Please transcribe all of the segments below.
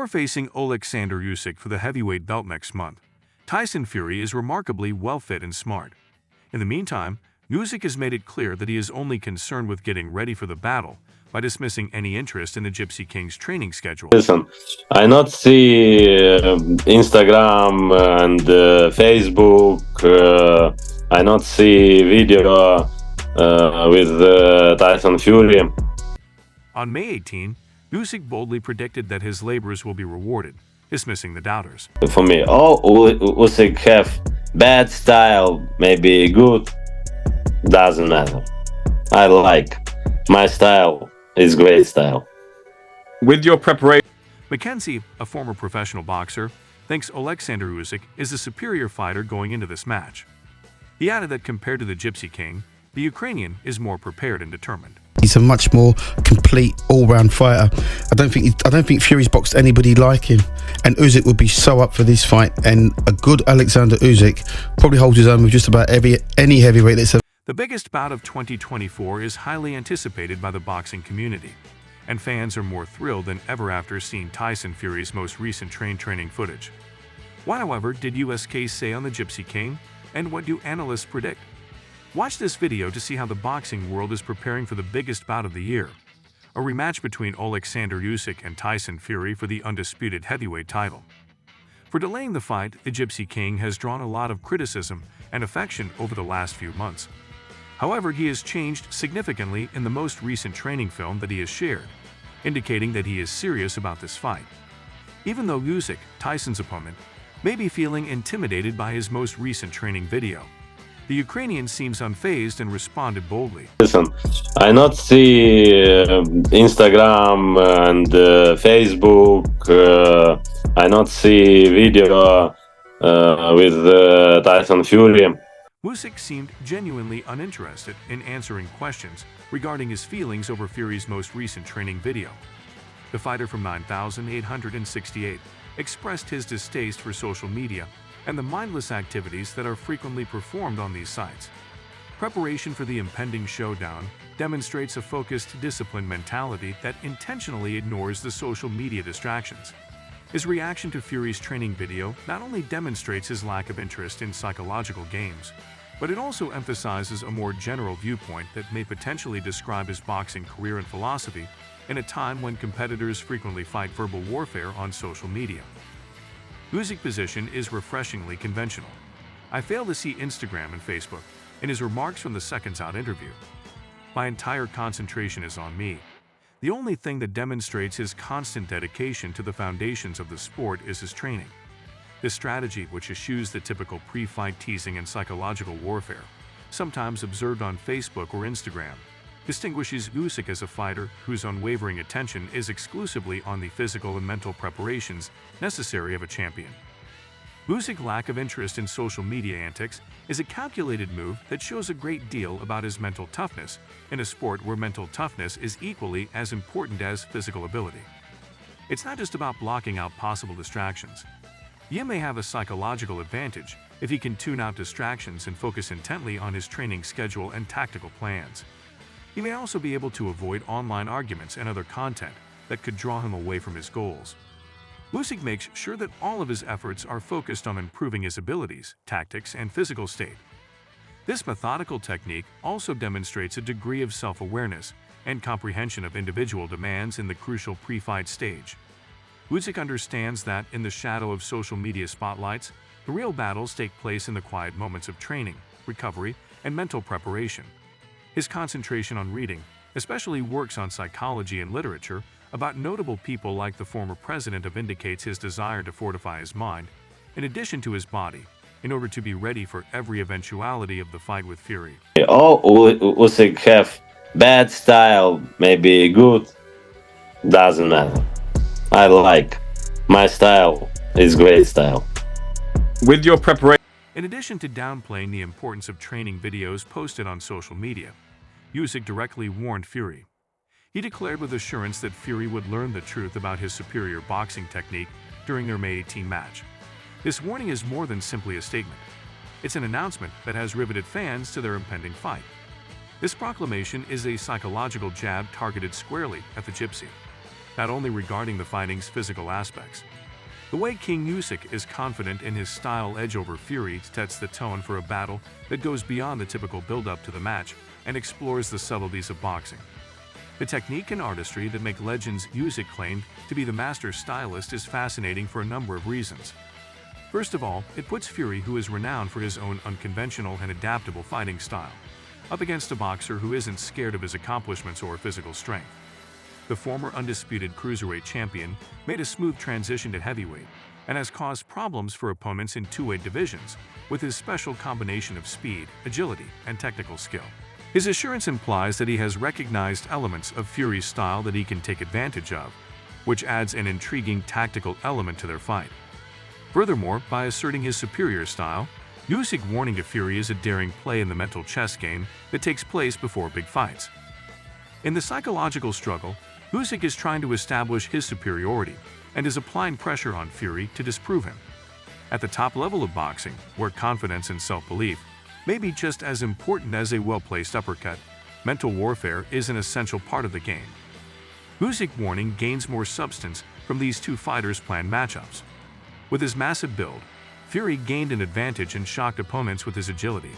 Before facing Alexander Usyk for the heavyweight belt next month, Tyson Fury is remarkably well fit and smart. In the meantime, Usyk has made it clear that he is only concerned with getting ready for the battle by dismissing any interest in the Gypsy King's training schedule. Listen, I not see Instagram and Facebook. I not see video with Tyson Fury. On May 18, Usyk boldly predicted that his labors will be rewarded, dismissing the doubters. For me, Usyk have bad style, maybe good, doesn't matter. I like my style is great style. With your preparation, Mackenzie, a former professional boxer, thinks Alexander Usyk is the superior fighter going into this match. He added that compared to the Gypsy King, the Ukrainian is more prepared and determined. He's a much more complete, all-round fighter. I don't think Fury's boxed anybody like him, and Usyk would be so up for this fight. And a good Alexander Usyk probably holds his own with just about any heavyweight that's. The biggest bout of 2024 is highly anticipated by the boxing community, and fans are more thrilled than ever after seeing Tyson Fury's most recent training footage. What, however, did USK say on the Gypsy King, and what do analysts predict? Watch this video to see how the boxing world is preparing for the biggest bout of the year, a rematch between Alexander Usyk and Tyson Fury for the undisputed heavyweight title. For delaying the fight, the Gypsy King has drawn a lot of criticism and affection over the last few months. However, he has changed significantly in the most recent training film that he has shared, indicating that he is serious about this fight. Even though Usyk, Tyson's opponent, may be feeling intimidated by his most recent training video, the Ukrainian seems unfazed and responded boldly. Listen, I not see Instagram and Facebook. I not see video with Tyson Fury. Usyk seemed genuinely uninterested in answering questions regarding his feelings over Fury's most recent training video. The fighter from 9,868 expressed his distaste for social media and the mindless activities that are frequently performed on these sites. Preparation for the impending showdown demonstrates a focused, disciplined mentality that intentionally ignores the social media distractions. His reaction to Fury's training video not only demonstrates his lack of interest in psychological games, but it also emphasizes a more general viewpoint that may potentially describe his boxing career and philosophy in a time when competitors frequently fight verbal warfare on social media. Usyk's position is refreshingly conventional. I fail to see Instagram and Facebook in his remarks from the Seconds Out interview. My entire concentration is on me. The only thing that demonstrates his constant dedication to the foundations of the sport is his training. This strategy, which eschews the typical pre-fight teasing and psychological warfare, sometimes observed on Facebook or Instagram, distinguishes Usyk as a fighter whose unwavering attention is exclusively on the physical and mental preparations necessary of a champion. Usyk's lack of interest in social media antics is a calculated move that shows a great deal about his mental toughness in a sport where mental toughness is equally as important as physical ability. It's not just about blocking out possible distractions. He may have a psychological advantage if he can tune out distractions and focus intently on his training schedule and tactical plans. He may also be able to avoid online arguments and other content that could draw him away from his goals. Usyk makes sure that all of his efforts are focused on improving his abilities, tactics, and physical state. This methodical technique also demonstrates a degree of self-awareness and comprehension of individual demands in the crucial pre-fight stage. Usyk understands that, in the shadow of social media spotlights, the real battles take place in the quiet moments of training, recovery, and mental preparation. His concentration on reading, especially works on psychology and literature about notable people like the former president, indicates his desire to fortify his mind, in addition to his body, in order to be ready for every eventuality of the fight with Fury. Usyk have bad style, maybe good, doesn't matter. I like my style is great style. with your preparation. In addition to downplaying the importance of training videos posted on social media, Usyk directly warned Fury. He declared with assurance that Fury would learn the truth about his superior boxing technique during their May 18 match. This warning is more than simply a statement. It's an announcement that has riveted fans to their impending fight. This proclamation is a psychological jab targeted squarely at the Gypsy. not only regarding the fighting's physical aspects. The way King Usyk is confident in his style edge over Fury sets the tone for a battle that goes beyond the typical build-up to the match and explores the subtleties of boxing. The technique and artistry that make legends Usyk claimed to be the master stylist is fascinating for a number of reasons. First of all, it puts Fury, who is renowned for his own unconventional and adaptable fighting style, up against a boxer who isn't scared of his accomplishments or physical strength. The former undisputed cruiserweight champion made a smooth transition to heavyweight and has caused problems for opponents in two-weight divisions with his special combination of speed, agility, and technical skill. His assurance implies that he has recognized elements of Fury's style that he can take advantage of, which adds an intriguing tactical element to their fight. Furthermore, by asserting his superior style, Usyk warning to Fury is a daring play in the mental chess game that takes place before big fights. In the psychological struggle, Usyk is trying to establish his superiority and is applying pressure on Fury to disprove him. At the top level of boxing, where confidence and self-belief may be just as important as a well-placed uppercut, mental warfare is an essential part of the game. Usyk warning gains more substance from these two fighters' planned matchups. With his massive build, Fury gained an advantage and shocked opponents with his agility.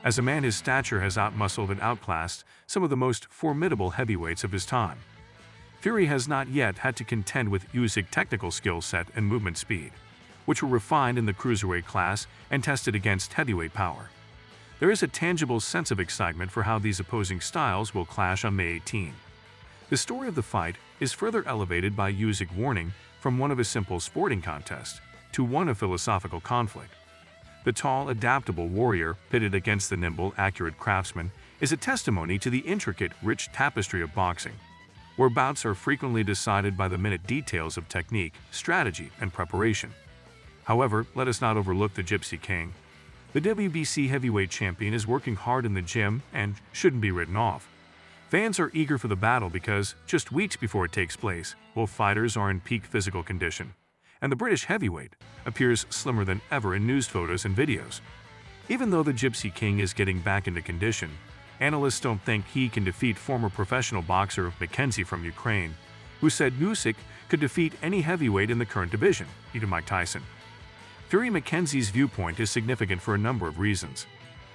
As a man, his stature has outmuscled and outclassed some of the most formidable heavyweights of his time. Fury has not yet had to contend with Usyk's technical skill set and movement speed, which were refined in the cruiserweight class and tested against heavyweight power. There is a tangible sense of excitement for how these opposing styles will clash on May 18. The story of the fight is further elevated by Usyk warning from one of a simple sporting contest to one of philosophical conflict. The tall, adaptable warrior pitted against the nimble, accurate craftsman is a testimony to the intricate, rich tapestry of boxing, where bouts are frequently decided by the minute details of technique, strategy, and preparation. However, let us not overlook the Gypsy King. The WBC heavyweight champion is working hard in the gym and shouldn't be written off. Fans are eager for the battle because, just weeks before it takes place, both fighters are in peak physical condition, and the British heavyweight appears slimmer than ever in news photos and videos. Even though the Gypsy King is getting back into condition, analysts don't think he can defeat former professional boxer Mackenzie from Ukraine, who said Usyk could defeat any heavyweight in the current division, even Mike Tyson. Fury Mackenzie's viewpoint is significant for a number of reasons.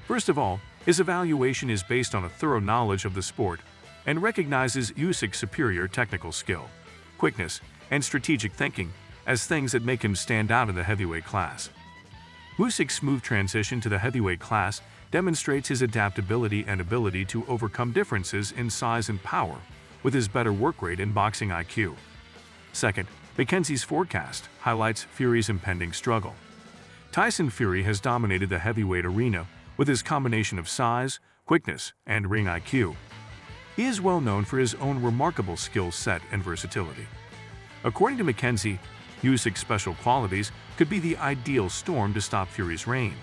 First of all, his evaluation is based on a thorough knowledge of the sport and recognizes Usyk's superior technical skill, quickness, and strategic thinking as things that make him stand out in the heavyweight class. Usyk's smooth transition to the heavyweight class demonstrates his adaptability and ability to overcome differences in size and power with his better work rate and boxing IQ. Second, Mackenzie's forecast highlights Fury's impending struggle. Tyson Fury has dominated the heavyweight arena with his combination of size, quickness, and ring IQ. He is well known for his own remarkable skill set and versatility. According to Mackenzie, Usyk's special qualities could be the ideal storm to stop Fury's reign.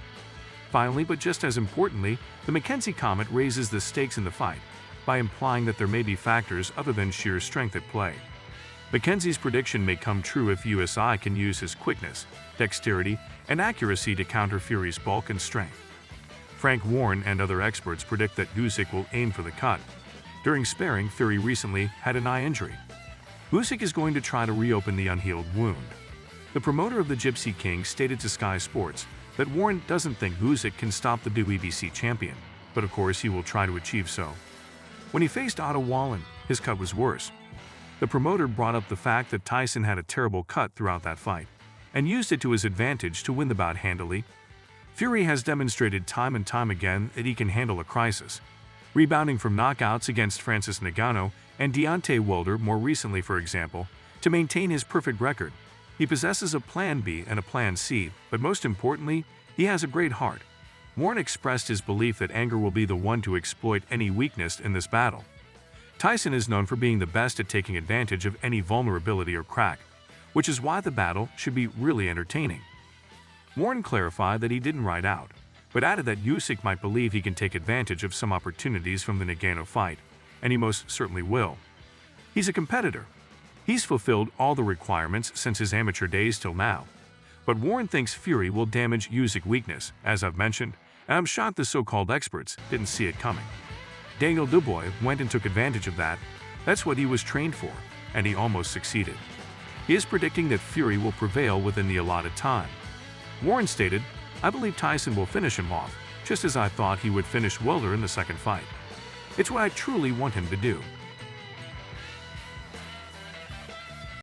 Finally, but just as importantly, the Mackenzie comment raises the stakes in the fight by implying that there may be factors other than sheer strength at play. Mackenzie's prediction may come true if USI can use his quickness, dexterity, and accuracy to counter Fury's bulk and strength. Frank Warren and other experts predict that Usyk will aim for the cut. During sparring, Fury recently had an eye injury. Usyk is going to try to reopen the unhealed wound. The promoter of the Gypsy King stated to Sky Sports that Warren doesn't think Usyk can stop the WBC champion, but of course he will try to achieve so. When he faced Otto Wallen, his cut was worse. The promoter brought up the fact that Tyson had a terrible cut throughout that fight, and used it to his advantage to win the bout handily. Fury has demonstrated time and time again that he can handle a crisis, rebounding from knockouts against Francis Ngannou and Deontay Wilder more recently, for example. To maintain his perfect record, he possesses a plan B and a plan C, but most importantly, he has a great heart. Warren expressed his belief that anger will be the one to exploit any weakness in this battle. Tyson is known for being the best at taking advantage of any vulnerability or crack, which is why the battle should be really entertaining. Warren clarified that he didn't ride out, but added that Usyk might believe he can take advantage of some opportunities from the Ngannou fight, and he most certainly will. He's a competitor. He's fulfilled all the requirements since his amateur days till now. But Warren thinks Fury will damage Usyk's weakness, as I've mentioned, and I'm shocked the so-called experts didn't see it coming. Daniel Dubois went and took advantage of that. That's what he was trained for. and he almost succeeded. He is predicting that Fury will prevail within the allotted time. Warren stated, "I believe Tyson will finish him off, just as I thought he would finish Wilder in the second fight. It's what I truly want him to do."